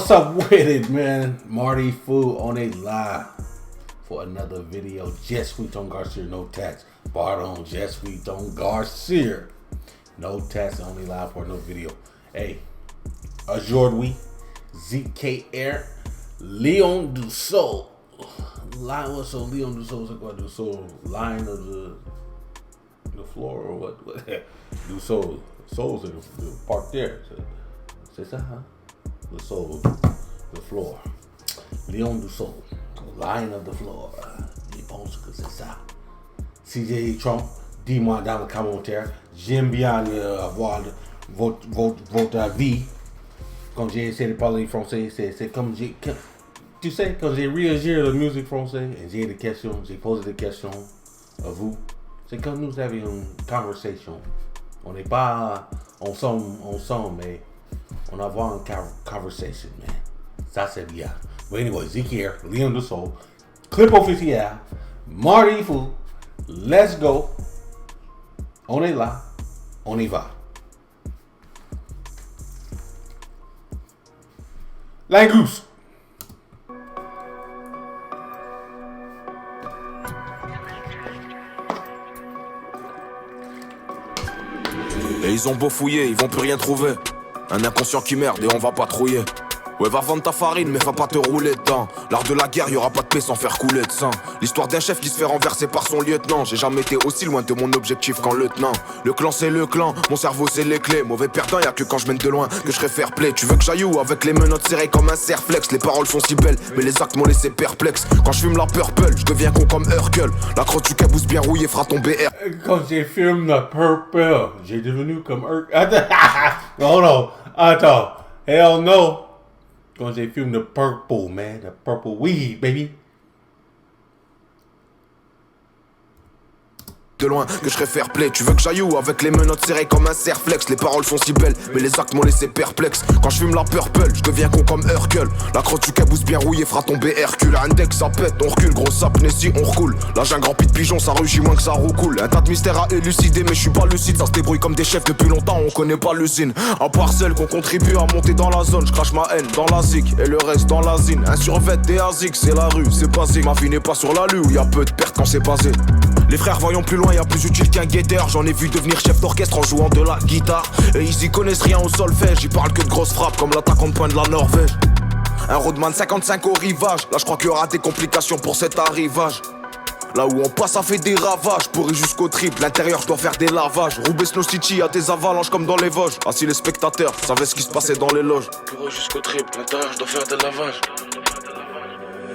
What's up with it, man? Marty Fool on a live for another video. Just Sweet Garcia, no tax. Pardon, Just Sweet Garcia. No tax, only live for no video. Hey, aujourd'hui, ZKR, Léon Dussault. Lion, so Léon Dussault, c'est quoi Dussault? Lion of the floor or what? Dussault, Soul, c'est the park there. C'est ça, hein? The soul, the floor. Léon Dussault, Lion of the floor. Je pense que c'est ça. CJ Trump, dis-moi dans les commentaires. J'aime bien avoir votre avis. Quand j'ai essayé de parler français, c'est comme tu sais, quand j'ai réagi à la musique française et j'ai des questions, j'ai posé des questions à vous. C'est comme nous avions une conversation. On n'est pas ensemble, mais on a une conversation, man. Ça, c'est bien. But anyway, ZKR, Léon Dussault, clip officiel, Marty Fool, let's go. On est là, on y va. La goose. Et ils ont beau fouiller, ils vont plus rien trouver. Un inconscient qui merde et on va patrouiller. Ouais, va vendre ta farine, mais va pas te rouler dedans. L'art de la guerre, y'aura pas de paix sans faire couler de sang. L'histoire d'un chef qui se fait renverser par son lieutenant. J'ai jamais été aussi loin de mon objectif qu'en lieutenant. Le clan c'est le clan, mon cerveau c'est les clés. Mauvais perdant, y'a que quand je mène de loin que je serai fair play. Tu veux que j'aille où avec les menottes serrées comme un serflex. Les paroles sont si belles, mais les actes m'ont laissé perplexe. Quand je fume la purple, je deviens con comme Urkel. La crotte du caboose bien rouillée fera tomber R. Quand j'ai filmé la purple, j'ai devenu comme Urkel. Non, non, attends, hell no. Quand j'ai filmé the purple, man, the purple weed, baby. De loin que je serais fair play. Tu veux que j'aille où avec les menottes serrées comme un serflex. Les paroles sont si belles, mais les actes m'ont laissé perplexe. Quand je fume la purple, je deviens con comme Urkel. La crotte du caboose bien rouillée fera tomber Hercule. Index ça pète, on recule, gros sapnésie, on recoule. Là j'ai un grand pit de pigeon, ça rugit moins que ça roucoule. Un tas de mystères à élucider, mais je suis pas lucide. Ça se débrouille comme des chefs depuis longtemps, on connaît pas l'usine. À part celle qu'on contribue à monter dans la zone. Je crache ma haine dans la zig et le reste dans la zine. Un survêt des ASIC, c'est la rue, c'est basique. Ma vie n'est pas sur la lue où y a peu de pertes quand c'est basé. Les frères voyons plus loin, y'a plus utile qu'un guetteur. J'en ai vu devenir chef d'orchestre en jouant de la guitare. Et ils y connaissent rien au solfège, ils parlent que de grosses frappes comme l'attaquant de poing de la Norvège. Un roadman 55 au rivage, là je crois qu'il y aura des complications pour cet arrivage. Là où on passe ça fait des ravages, pourri jusqu'au triple, l'intérieur doit faire des lavages. Roubaix Snow City a des avalanches comme dans les Vosges. Ah si les spectateurs savaient ce qui se passait dans les loges. Pourri jusqu'au triple, l'intérieur doit faire des lavages.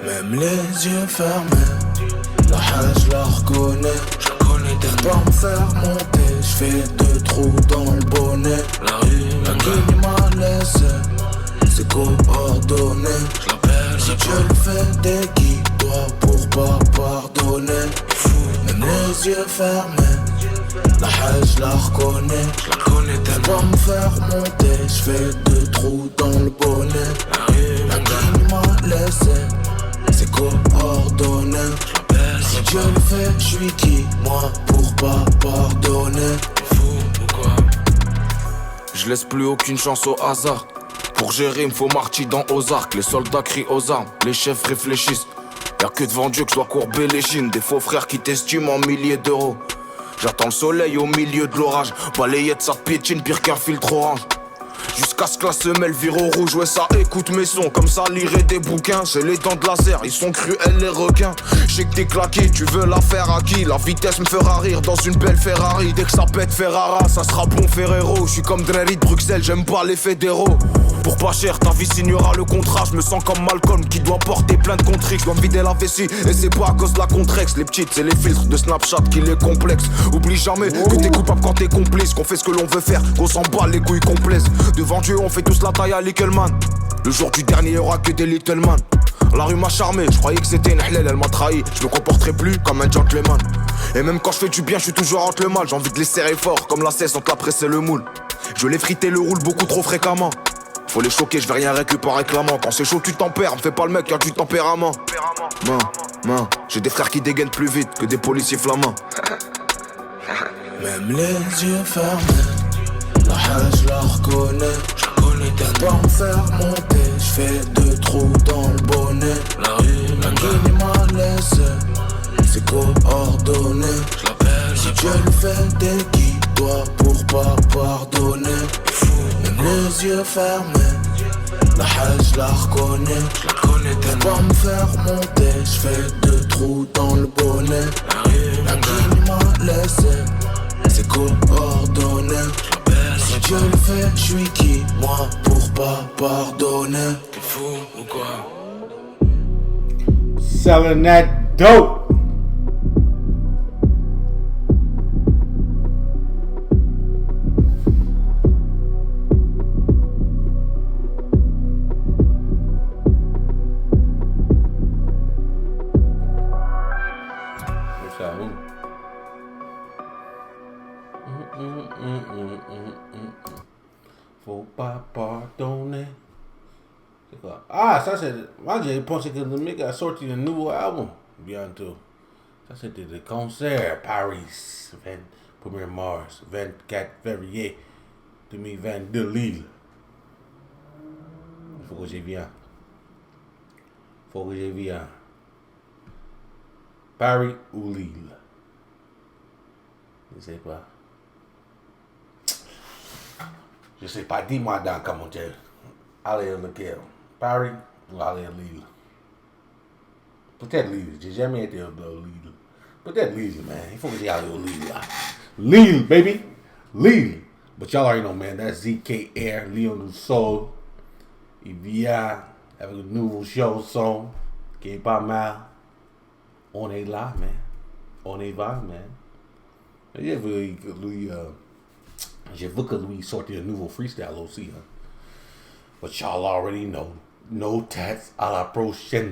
Même les yeux fermés, la haine je la reconnais. T'aimes pas me faire monter, j'fais 2 trous dans le bonnet. La qui m'a laissé, c'est coordonné. Si Dieu le fait, t'es qui toi pour pas pardonner. Même les yeux fermés, la haine je la reconnais. T'aimes pas me faire monter, j'fais 2 trous dans le bonnet. La qui m'a laissé, c'est coordonné. Si Dieu le fait, je suis qui, moi, pour pas pardonner. Fou, pourquoi? Je laisse plus aucune chance au hasard. Pour gérer, il me faut Marty dans Ozark. Les soldats crient aux armes, les chefs réfléchissent. Y'a que devant Dieu que je dois courber les chines. Des faux frères qui t'estiment en milliers d'euros. J'attends le soleil au milieu de l'orage. Balayette, ça piétine, pire qu'un filtre orange. Jusqu'à ce que la semelle vire au rouge, ouais ça écoute mes sons, comme ça lirait des bouquins. J'ai les dents de laser, ils sont cruels les requins. J'sais que t'es claqué, tu veux la faire à qui? La vitesse me fera rire dans une belle Ferrari. Dès que ça pète Ferrara, ça sera bon Ferrero. J'suis comme Dreri de Bruxelles, j'aime pas les fédéraux. Pour pas cher, ta vie signera le contrat. Je me sens comme Malcolm qui doit porter plein de contre-X. Je dois me vider la vessie et c'est pas à cause de la Contrex. Les petites, c'est les filtres de Snapchat qui les complexent. Oublie jamais que t'es coupable quand t'es complice. Qu'on fait ce que l'on veut faire, qu'on s'en bat les couilles qu'on plaise. Devant Dieu, on fait tous la taille à Littleman. Le jour du dernier, y'aura que des Littleman. La rue m'a charmé, je croyais que c'était une halal, elle m'a trahi. Je me comporterai plus comme un gentleman. Et même quand je fais du bien, je suis toujours entre le mal. J'ai envie de les serrer fort, comme la cesse entre la presse et le moule. Je l'ai frité le roule beaucoup trop fréquemment. Faut les choquer, je vais rien récupérer en réclamant. Quand c'est chaud, tu tempères, me fais pas le mec, y'a du tempérament. J'ai des frères qui dégainent plus vite que des policiers flamands. Même les yeux fermés, la haine je la reconnais. éternel. Pour me faire monter, j'fais 2 trous dans le bonnet. La rue, la guine m'a laissé, c'est coordonné. Si Dieu le fait, t'es qui toi pour pas pardonner? Même les yeux fermés, la haine je la reconnais. Pour pas me faire monter, j'fais 2 trous dans le bonnet. La guine m'a laissé, c'est coordonné. Si Dieu le fait, j'suis qui moi pour pas pardonner? T'es fou ou quoi? Selling that dope. Faut pas pardonner. C'est quoi? Ah, ça c'est. Moi j'ai pensé que le mec a sorti un nouveau album bientôt. Ça c'était le concert Paris, 1er mars, 24 février 2022 Lille. Il faut que j'y vienne. Paris ou Lille? Je sais pas, dis-moi dans les commentaires. Allez lequel? Paris ou allez à Lille? Peut-être Lille, j'ai jamais été à Lille. Peut-être Lille, man. Il faut que j'aille à Lille là. Lille, baby! Lille! But y'all already know, man, that's ZKR, Leon du Soul. Il vient avec un nouveau son qui est pas mal. On est là, man. On y va, man. Je veux que lui sortir un nouveau freestyle aussi, hein. But y'all already know. No tats à la prochaine.